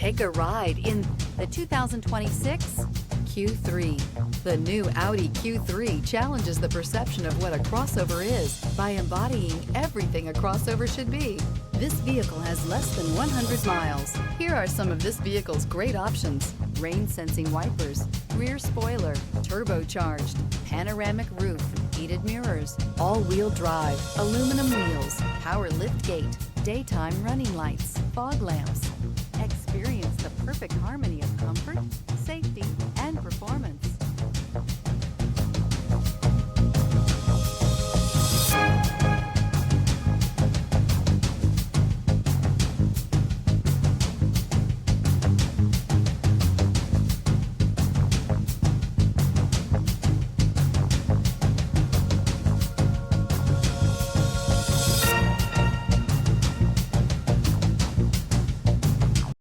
Take a ride in the 2026 Q3. The new Audi Q3 challenges the perception of what a crossover is by embodying everything a crossover should be. This vehicle has less than 100 miles. Here are some of this vehicle's great options: rain-sensing wipers, rear spoiler, turbocharged, panoramic roof, heated mirrors, all-wheel drive, aluminum wheels, power lift gate, daytime running lights, fog lamps,